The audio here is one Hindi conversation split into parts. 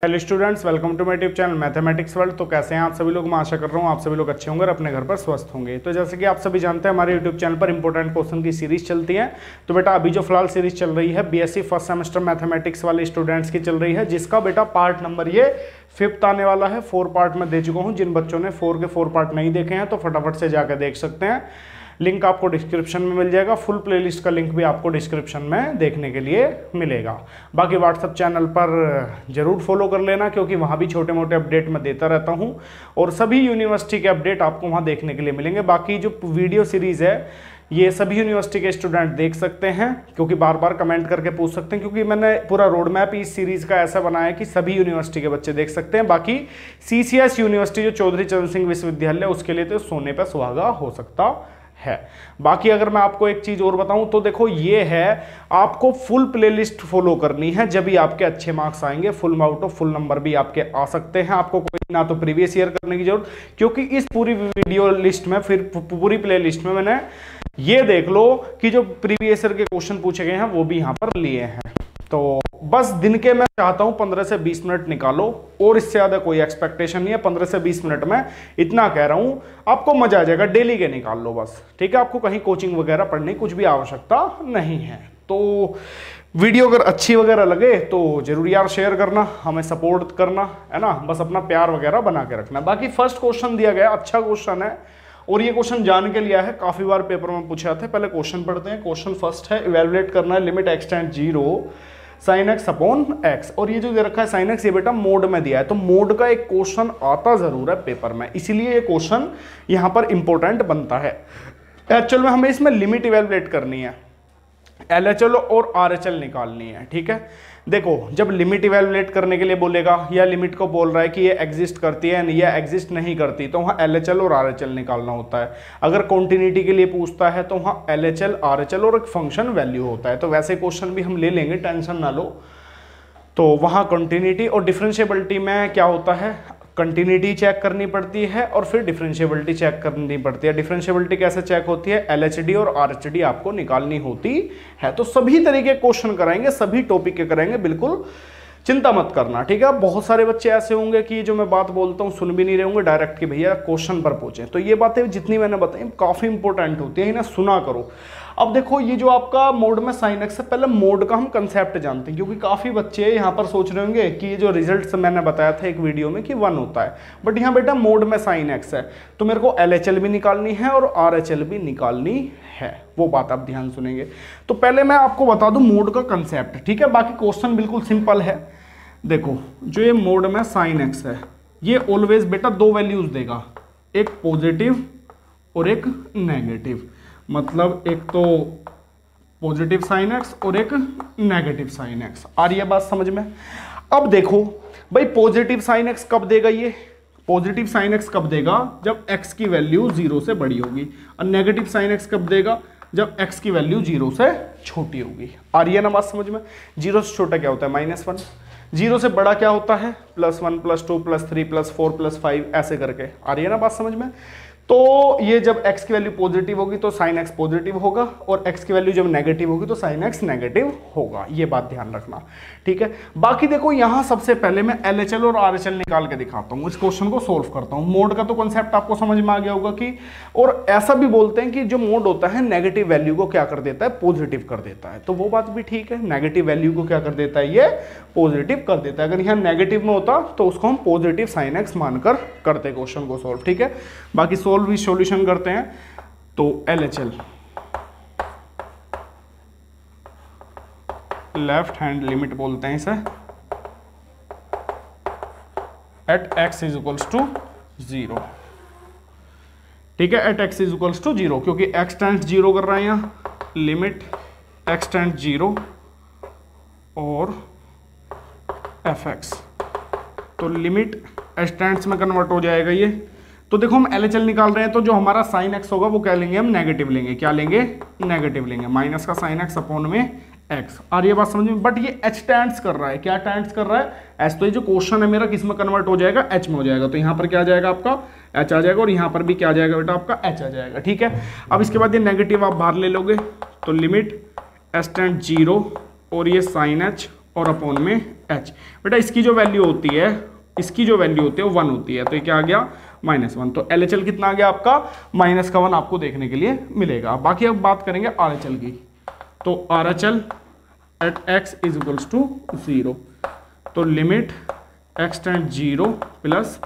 Hello students, welcome to my YouTube channel mathematics world. तो कैसे हैं आप सभी लोग? मैं आशा कर रहा हूं आप सभी लोग अच्छे होंगे और अपने घर पर स्वस्थ होंगे। तो जैसे कि आप सभी जानते हैं, हमारे यूट्यूब चैनल पर इंपॉर्टेंट क्वेश्चन की सीरीज चलती है। तो बेटा अभी जो फिलहाल सीरीज चल रही है बीएससी फर्स्ट सेमेस्टर मैथमेटिक्स वाले स्टूडेंट्स की चल रही है, जिसका बेटा पार्ट नंबर ये 5th आने वाला है। 4 पार्ट में दे चुका हूँ। जिन बच्चों ने 4 के 4 पार्ट नहीं देखे हैं तो फटाफट से जाकर देख सकते हैं। लिंक आपको डिस्क्रिप्शन में मिल जाएगा। फुल प्लेलिस्ट का लिंक भी आपको डिस्क्रिप्शन में देखने के लिए मिलेगा। बाकी व्हाट्सएप चैनल पर जरूर फॉलो कर लेना, क्योंकि वहाँ भी छोटे मोटे अपडेट मैं देता रहता हूँ और सभी यूनिवर्सिटी के अपडेट आपको वहाँ देखने के लिए मिलेंगे। बाकी जो वीडियो सीरीज़ है ये सभी यूनिवर्सिटी के स्टूडेंट देख सकते हैं, क्योंकि बार बार कमेंट करके पूछ सकते हैं, क्योंकि मैंने पूरा रोड मैप इस सीरीज़ का ऐसा बनाया है कि सभी यूनिवर्सिटी के बच्चे देख सकते हैं। बाकी सीसीएस यूनिवर्सिटी जो चौधरी चरण सिंह विश्वविद्यालय, उसके लिए तो सोने पर सुहागा हो सकता है। बाकी अगर मैं आपको एक चीज और बताऊं तो देखो, ये है आपको फुल प्लेलिस्ट फॉलो करनी है, जब भी आपके अच्छे मार्क्स आएंगे। Full out of full number भी आपके आ सकते हैं। आपको कोई ना तो प्रीवियस ईयर करने की जरूरत, क्योंकि इस पूरी वीडियो लिस्ट में, फिर पूरी प्ले लिस्ट में मैंने ये देख लो कि जो प्रीवियस ईयर के क्वेश्चन पूछे गए हैं वो भी यहाँ पर लिए हैं। तो बस दिन के मैं चाहता हूं 15 से 20 मिनट निकालो, और इससे ज्यादा कोई एक्सपेक्टेशन नहीं है। 15 से 20 मिनट में इतना कह रहा हूं, आपको मजा आ जाएगा। डेली के निकाल लो बस, ठीक है। आपको कहीं कोचिंग वगैरह पढ़ने की कुछ भी आवश्यकता नहीं है। तो वीडियो अगर अच्छी वगैरह लगे तो जरूर यार शेयर करना, हमें सपोर्ट करना, है ना। बस अपना प्यार वगैरह बना के रखना। बाकी फर्स्ट क्वेश्चन दिया गया, अच्छा क्वेश्चन है, और ये क्वेश्चन जान के लिया है, काफी बार पेपर में पूछा था। पहले क्वेश्चन पढ़ते हैं। क्वेश्चन फर्स्ट है, इवेलुएट करना है limit x tend 0 sin x upon x। और ये जो दे रखा है sin x, ये बेटा मोड में दिया है। तो मोड का एक क्वेश्चन आता जरूर है पेपर में, इसीलिए ये क्वेश्चन यहां पर इंपॉर्टेंट बनता है। एक्चुअल में हमें इसमें लिमिट इवेलुएट करनी है, LHL और RHL निकालनी है, ठीक है। देखो, जब लिमिट इवेलुएट करने के लिए बोलेगा, या लिमिट को बोल रहा है कि ये एग्जिस्ट करती है या एग्जिस्ट नहीं करती, तो वहाँ LHL और RHL निकालना होता है। अगर कॉन्टिन्यूटी के लिए पूछता है तो वहाँ LHL RHL और एक फंक्शन वैल्यू होता है। तो वैसे क्वेश्चन भी हम ले लेंगे, टेंशन ना लो। तो वहाँ कंटिन्यूटी और डिफरेंशिएबिलिटी में क्या होता है, कंटिन्यूटी चेक करनी पड़ती है और फिर डिफरेंशिएबिलिटी चेक करनी पड़ती है। डिफरेंशिएबिलिटी कैसे चेक होती है, LHD और RHD आपको निकालनी होती है। तो सभी तरीके क्वेश्चन कराएंगे, सभी टॉपिक के कराएंगे, बिल्कुल चिंता मत करना, ठीक है। बहुत सारे बच्चे ऐसे होंगे कि जो मैं बात बोलता हूँ सुन भी नहीं रहे होंगे, डायरेक्ट कि भैया क्वेश्चन पर पूछे। तो ये बातें जितनी मैंने बताई काफी इंपॉर्टेंट होती है, इन्हें सुना करो। अब देखो, ये जो आपका मोड में sin x है, पहले मोड का हम कंसेप्ट जानते हैं, क्योंकि काफी बच्चे यहाँ पर सोच रहे होंगे कि ये जो रिजल्ट्स मैंने बताया था एक वीडियो में कि 1 होता है, बट यहाँ बेटा मोड में sin x है, तो मेरे को LHL भी निकालनी है और RHL भी निकालनी है। वो बात आप ध्यान सुनेंगे। तो पहले मैं आपको बता दूं मोड का कंसेप्ट, ठीक है। बाकी क्वेश्चन बिल्कुल सिंपल है। देखो, जो ये मोड में sin x है, ये ऑलवेज बेटा 2 वैल्यूज देगा, एक पॉजिटिव और एक नेगेटिव। मतलब एक तो पॉजिटिव sin x और एक नेगेटिव sin x। आ रही है बात समझ में? अब देखो भाई, पॉजिटिव sin x कब देगा? ये पॉजिटिव sin x कब देगा? जब x की वैल्यू 0 से बड़ी होगी। और नेगेटिव sin x कब देगा? जब x की वैल्यू 0 से छोटी होगी। आ रही है ना बात समझ में? 0 से छोटा क्या होता है? -1। 0 से बड़ा क्या होता है? +1 +2 +3 +4 +5, ऐसे करके। आ रही है ना बात समझ में? तो ये जब x की वैल्यू पॉजिटिव होगी तो sin x पॉजिटिव होगा, और x की वैल्यू जब नेगेटिव होगी तो sin x नेगेटिव होगा। ये बात ध्यान रखना, ठीक है। बाकी देखो, यहां सबसे पहले मैं LHL और RHL निकाल के दिखाता हूं, इस क्वेश्चन को सोल्व करता हूं। मोड का तो कॉन्सेप्ट आपको समझ में आ गया होगा कि, और ऐसा भी बोलते हैं कि जो मोड होता है नेगेटिव वैल्यू को क्या कर देता है? पॉजिटिव कर देता है। तो वो बात भी ठीक है, नेगेटिव वैल्यू को क्या कर देता है? ये पॉजिटिव कर देता है। अगर यहाँ नेगेटिव में होता तो उसको हम पॉजिटिव sin x मानकर करते क्वेश्चन को सोल्व, ठीक है। बाकी भी सॉल्यूशन करते हैं। तो LHL, लेफ्ट हैंड लिमिट बोलते हैं इसे, एट x = 0, ठीक है। एट x = 0, क्योंकि x टेंड्स 0 कर रहा है यहां, लिमिट x टेंड्स 0 और fx, तो लिमिट h टेंड्स में कन्वर्ट हो जाएगा ये। तो देखो, हम LHL निकाल रहे हैं, तो जो हमारा sin x होगा वो क्या लेंगे? हम नेगेटिव लेंगे। क्या लेंगे? नेगेटिव लेंगे। माइनस का sin x अपॉन में x। और ये बात समझ में? बट ये h टेंड्स कर रहा है। क्या टेंड्स कर रहा है? h। तो ये जो क्वेश्चन है मेरा किस में कन्वर्ट हो जाएगा? h में हो जाएगा। तो यहाँ पर क्या आ जाएगा? आपका h आ जाएगा, और यहाँ पर भी क्या आ जाएगा बेटा? आपका h आ जाएगा, ठीक है। अब इसके बाद ये नेगेटिव आप बाहर ले लोगे, तो लिमिट h टेंड 0 और ये sin h और अपॉन में एच। बेटा इसकी जो वैल्यू होती है, इसकी जो वैल्यू होती है वो 1 होती है, तो ये क्या आ गया -1। तो LHL कितना आ गया आपका -1 आपको देखने के लिए मिलेगा। बाकी अब बात करेंगे RHL की। तो RHL at x is equals to 0, तो limit x tend 0 plus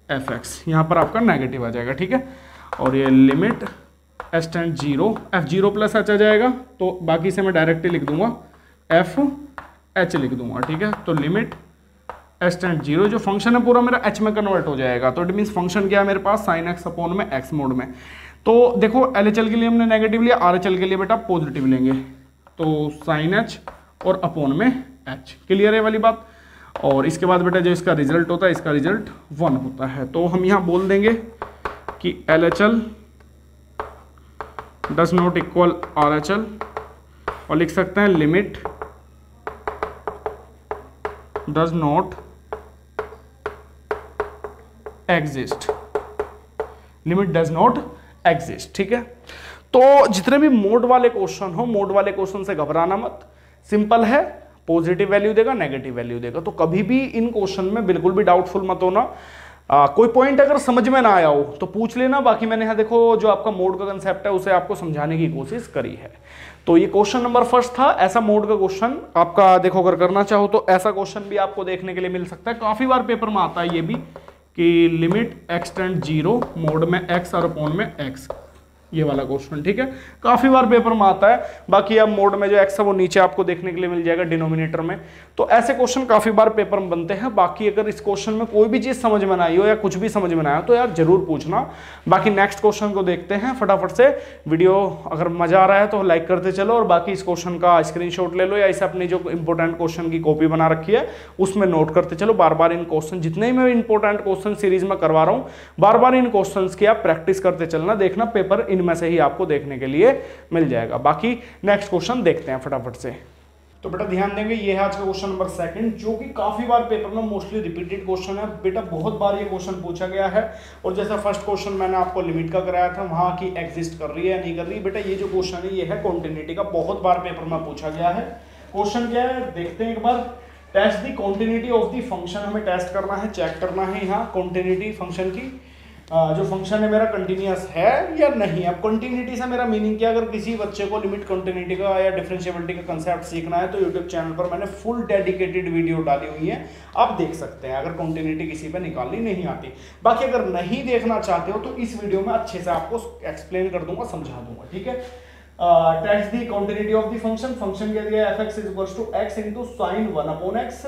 fx, यहाँ पर आपका नेगेटिव आ जाएगा, ठीक है। और ये limit s tend 0 f0 plus h आ जाएगा, तो बाकी से मैं डायरेक्टली लिख दूंगा f(h) लिख दूंगा, ठीक है। तो लिमिट s टेंड 0, जो फंक्शन है पूरा मेरा h में कन्वर्ट हो जाएगा, तो इट मीन्स फंक्शन क्या है मेरे पास sin x अपॉन में x मोड में। तो देखो LHL के लिए हमने नेगेटिव लिया, RHL के लिए बेटा पॉजिटिव लेंगे, तो sin h और अपॉन में h। क्लियर है वाली बात। और इसके बाद बेटा जो इसका रिजल्ट होता है, इसका रिजल्ट 1 होता है। तो हम यहाँ बोल देंगे कि LHL does not equal RHL, और लिख सकते हैं limit does not exist, limit does not exist, ठीक है। तो जितने भी मोड वाले क्वेश्चन हो, मोड वाले क्वेश्चन से घबराना मत, सिंपल है, पॉजिटिव वैल्यू देगा, नेगेटिव वैल्यू देगा। तो कभी भी इन क्वेश्चन में बिल्कुल भी डाउटफुल मत होना। कोई पॉइंट अगर समझ में ना आया हो तो पूछ लेना। बाकी मैंने यहाँ देखो जो आपका मोड का कंसेप्ट है उसे आपको समझाने की कोशिश करी है। तो ये क्वेश्चन नंबर फर्स्ट था। ऐसा मोड का क्वेश्चन आपका देखो, अगर करना चाहो तो ऐसा क्वेश्चन भी आपको देखने के लिए मिल सकता है। काफी बार पेपर में आता है ये भी कि लिमिट x टेंड 0 मोड में x और अपॉन में x, ये वाला क्वेश्चन, ठीक है। काफी बार पेपर में आता है। बाकी अब मोड में जो x है वो नीचे आपको देखने के लिए मिल जाएगा डिनोमिनेटर में। तो ऐसे क्वेश्चन काफी बार पेपर में बनते हैं। बाकी अगर इस क्वेश्चन में कोई भी चीज समझ में ना आई हो या कुछ भी समझ में ना आया तो यार जरूर पूछना। बाकी नेक्स्ट क्वेश्चन को देखते हैं फटाफट से। वीडियो अगर मजा आ रहा है तो लाइक करते चलो, और बाकी इस क्वेश्चन का स्क्रीनशॉट ले लो या इसे अपनी जो इंपॉर्टेंट क्वेश्चन की कॉपी बना रखी है उसमें नोट करते चलो। बार बार इन क्वेश्चन, जितने ही मैं इंपॉर्टेंट क्वेश्चन सीरीज में करवा रहा हूँ, बार बार इन क्वेश्चन की आप प्रैक्टिस करते चलना। देखना पेपर इनमें से ही आपको देखने के लिए मिल जाएगा। बाकी नेक्स्ट क्वेश्चन देखते हैं फटाफट से। तो बेटा ध्यान देंगे, ये है आज का क्वेश्चन नंबर सेकंड, जो कि काफी बार पेपर में मोस्टली रिपीटेड क्वेश्चन है। बेटा बहुत बार ये क्वेश्चन पूछा गया है, और जैसा फर्स्ट क्वेश्चन मैंने आपको लिमिट का कराया था, वहां की एग्जिस्ट कर रही है या नहीं कर रही। बेटा ये जो क्वेश्चन है ये है कॉन्टिन्यूटी का, बहुत बार पेपर में पूछा गया है। क्वेश्चन क्या है देखते हैं एक बार। Test the continuity of the function, हमें टेस्ट करना है, चेक करना है यहाँ कॉन्टिन्यूटी फंक्शन की। जो फंक्शन है मेरा कंटिन्यूअस है या नहीं। अब कंटिन्यूटी से मेरा मीनिंग क्या, अगर किसी बच्चे को लिमिट कंटिन्यूटी का या डिफरेंशिएबिलिटी का कंसेप्ट सीखना है तो यूट्यूब चैनल पर मैंने फुल डेडिकेटेड वीडियो डाली हुई है, आप देख सकते हैं, अगर कंटिन्यूटी किसी पे निकालनी नहीं आती। बाकी अगर नहीं देखना चाहते हो तो इस वीडियो में अच्छे से आपको एक्सप्लेन कर दूंगा, समझा दूंगा, ठीक है। Test the continuity of the function. Function क्या दिया है, fx equals to x into sin 1 upon x,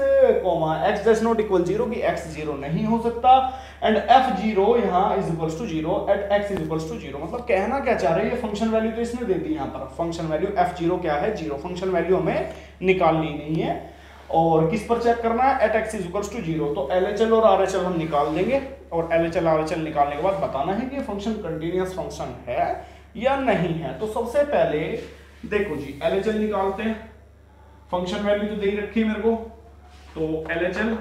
x does not equal 0 कि x 0 नहीं हो सकता, एंड f0 यहाँ is equals to 0 at x is equals to 0। मतलब कहना क्या चाह रहे हैं, ये फंक्शन वैल्यू तो इसने दे दी यहाँ पर, फंक्शन वैल्यू f0 क्या है 0, फंक्शन वैल्यू हमें निकालनी नहीं है। और किस पर चेक करना है, at x is equals to 0। तो LHL और RHL हम निकाल देंगे, और LHL RHL निकालने के बाद बताना है कि फंक्शन कंटिन्यूअस फंक्शन है या नहीं है। तो सबसे पहले देखो जी LHL निकालते हैं। फंक्शन वैल्यू तो दे रखी है मेरे को, तो LHL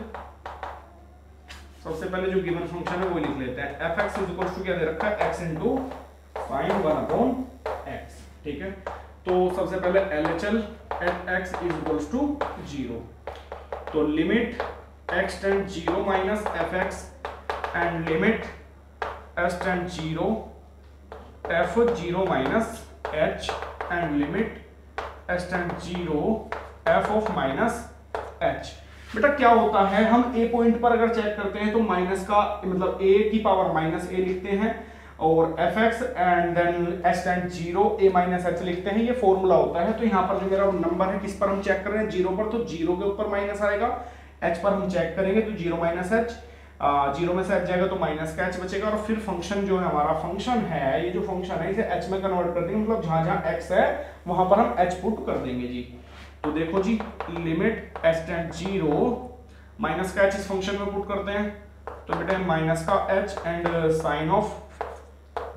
सबसे पहले जो गिवन फंक्शन है वो लिख लेते हैं। fx इज इक्वल टू क्या दे रखा है, x into sin 1 upon x, ठीक है। तो सबसे पहले LHL at x is equal to 0, तो limit x tend 0 minus fx and limit s tend 0 f0 minus h and limit s tend 0 f of minus h। बेटा क्या होता है, हम a पॉइंट पर अगर चेक करते हैं तो माइनस का मतलब a की पावर माइनस a लिखते हैं, और fx and then s tend 0 a minus h लिखते हैं, ये फॉर्मूला होता है। तो यहाँ पर जो मेरा नंबर है किस पर हम चेक कर रहे हैं, 0 पर, तो 0 के ऊपर माइनस आएगा, h पर हम चेक करेंगे तो 0 माइनस h, 0 में से h जाएगा तो माइनस का h बचेगा, और फिर फंक्शन जो है हमारा फंक्शन है, ये जो फंक्शन है इसे h में कन्वर्ट कर देंगे, मतलब जहां जहां x है वहां पर हम h पुट कर देंगे जी। तो देखो जी लिमिट s टेंड 0 माइनस का h इस फंक्शन में पुट करते हैं, तो बेटा माइनस का h and sine of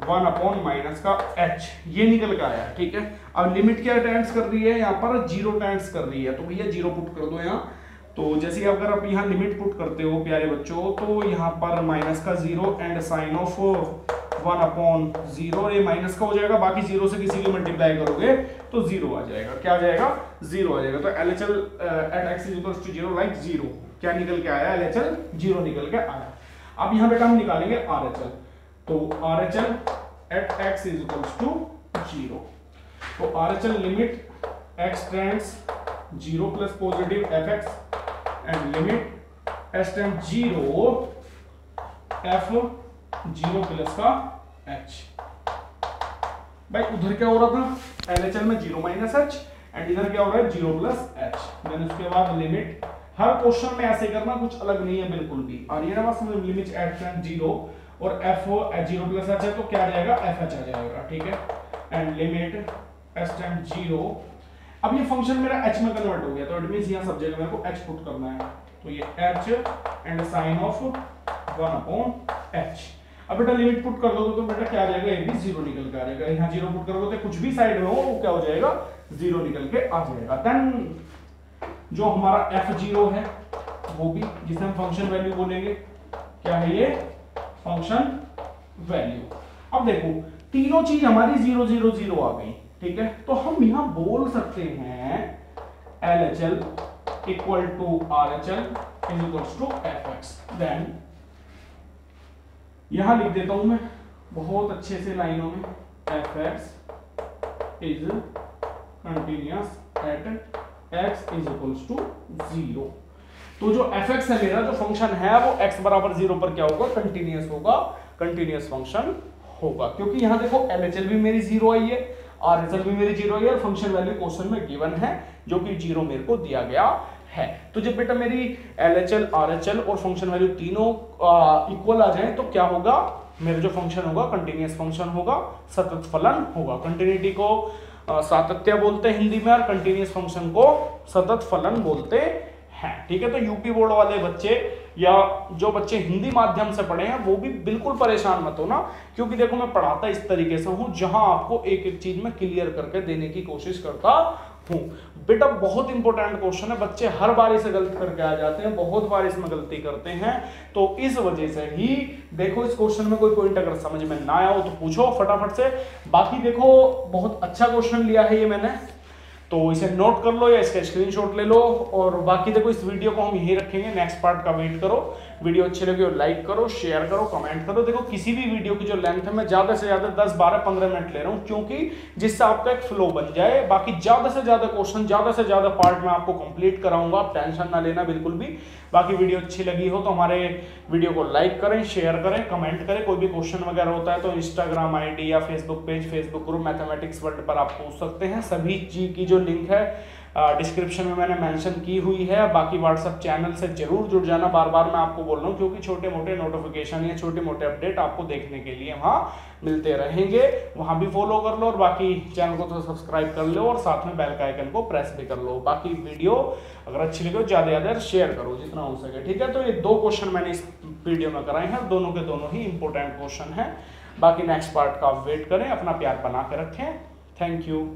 1 upon minus का h, ये निकल के आया, ठीक है। अब लिमिट क्या टेंड्स कर रही है, यहाँ पर 0 टेंड्स कर रही है, तो भैया 0 पुट कर दो यहाँ। तो जैसे अगर आप यहाँ लिमिट पुट करते हो प्यारे बच्चों, तो यहाँ पर माइनस का 0 एंड साइन ऑफ 1 अपॉन 0, ये माइनस का हो जाएगा, बाकी 0 से किसी की मल्टीप्लाई करोगे तो 0 आ जाएगा। क्या आ जाएगा? 0 आ जाएगा। तो LHL at x equals to 0 like 0। क्या निकल के आया? LHL 0 निकल के आया। अब यहाँ बेटा हम निकालेंगे RHL। तो RHL at x equals to 0। तो RHL limit x tends 0 plus positive fx and limit s tends 0 f 0 plus का h। भाई उधर क्या हो रहा था? LHL में 0 माइनस h एंड इधर क्या हो रहा है? 0 प्लस h। देन उसके बाद लिमिट, हर क्वेश्चन में ऐसे करना, कुछ अलग नहीं है बिल्कुल भी। और ये ना बस लिमिट h टेंड्स 0 और f 0 प्लस h है तो क्या आ जाएगा? fh आ जाएगा। ठीक है, एंड लिमिट s टेंड्स 0। अब ये फंक्शन मेरा h में कन्वर्ट हो गया, तो इट मींस यहां सब जगह मेरे को h पुट करना है। तो ये h and sine of 1/h। अब बेटा लिमिट पुट कर दोगे तो बेटा क्या आ जाएगा? ये भी 0 निकल के आ जाएगा। यहाँ 0 पुट करोगे तो कुछ भी साइड में हो वो क्या हो जाएगा? 0 निकल के आ जाएगा। देन जो हमारा f0 है वो भी, जिसे हम फंक्शन वैल्यू बोलेंगे, क्या है ये? Function value. अब देखो तीनों चीज हमारी 0 0 0 आ गई। ठीक है, तो हम यहां बोल सकते हैं LHL equal to RHL is equals to fx। Then यहां लिख देता हूं मैं बहुत अच्छे से लाइनों में, fx is continuous at x is equals to 0। तो जो fx है मेरा, जो फंक्शन है वो x बराबर 0 पर क्या होगा? कंटिन्यूअस होगा, कंटिन्यूअस फंक्शन होगा। क्योंकि यहां देखो LHL भी मेरी 0 आई है, RHL भी मेरी 0 आई है और फंक्शन वैल्यू क्वेश्चन में गिवन है जो कि 0 मेरे को दिया गया है। तो जब बेटा मेरी LHL, RHL और फंक्शन वैल्यू तीनों इक्वल आ जाए तो क्या होगा? मेरा जो फंक्शन होगा कंटिन्यूअस फंक्शन होगा, सतत फलन होगा। कंटिन्यूटी को सातत्य बोलते हैं हिंदी में और कंटिन्यूअस फंक्शन को सतत फलन बोलते हैं। ठीक है, तो यूपी बोर्ड वाले बच्चे या जो बच्चे हिंदी माध्यम से पढ़े हैं वो भी बिल्कुल परेशान मत होना, क्योंकि देखो मैं पढ़ाता इस तरीके से हूं जहां आपको एक एक चीज में क्लियर करके देने की कोशिश करता हूं। बेटा बहुत इंपॉर्टेंट क्वेश्चन है, बच्चे हर बार इसे गलत करके आ जाते हैं, बहुत बार इसमें गलती करते हैं। तो इस वजह से ही देखो इस क्वेश्चन में कोई पॉइंट अगर समझ में ना आया हो तो पूछो फटाफट से। बाकी देखो बहुत अच्छा क्वेश्चन लिया है ये मैंने, तो इसे नोट कर लो या इसका स्क्रीनशॉट ले लो। और बाकी देखो इस वीडियो को हम यहीं रखेंगे, नेक्स्ट पार्ट का वेट करो। वीडियो अच्छी लगी हो लाइक करो, शेयर करो, कमेंट करो। देखो किसी भी वीडियो की जो लेंथ है मैं ज्यादा से ज्यादा 10 12 15 मिनट ले रहा हूं, क्योंकि जिससे आपका एक फ्लो बन जाए। बाकी ज्यादा से ज्यादा क्वेश्चन, ज्यादा से ज्यादा पार्ट में आपको कंप्लीट कराऊंगा, आप टेंशन ना लेना बिल्कुल भी। बाकी वीडियो अच्छी लगी हो तो हमारे वीडियो को लाइक करें, शेयर करें, कमेंट करें। कोई भी क्वेश्चन वगैरह होता है तो इंस्टाग्राम आईडी या Facebook page, Facebook group mathematics world पर आप पूछ सकते हैं। सभी चीज की जो लिंक है डिस्क्रिप्शन में मैंने मेंशन की हुई है। बाकी व्हाट्सएप चैनल से जरूर जुड़ जाना, बार बार मैं आपको बोल रहा हूँ, क्योंकि छोटे मोटे नोटिफिकेशन या छोटे मोटे अपडेट आपको देखने के लिए वहाँ मिलते रहेंगे। वहाँ भी फॉलो कर लो और बाकी चैनल को तो सब्सक्राइब कर लो और साथ में बेल का आइकन को प्रेस भी कर लो। बाकी वीडियो अगर अच्छी लगे तो ज़्यादा से ज़्यादा शेयर करो जितना हो सके। ठीक है, तो ये 2 क्वेश्चन मैंने इस वीडियो में कराए हैं, दोनों के दोनों ही इंपॉर्टेंट क्वेश्चन हैं। बाकी नेक्स्ट पार्ट का वेट करें, अपना प्यार बना के रखें। Thank you.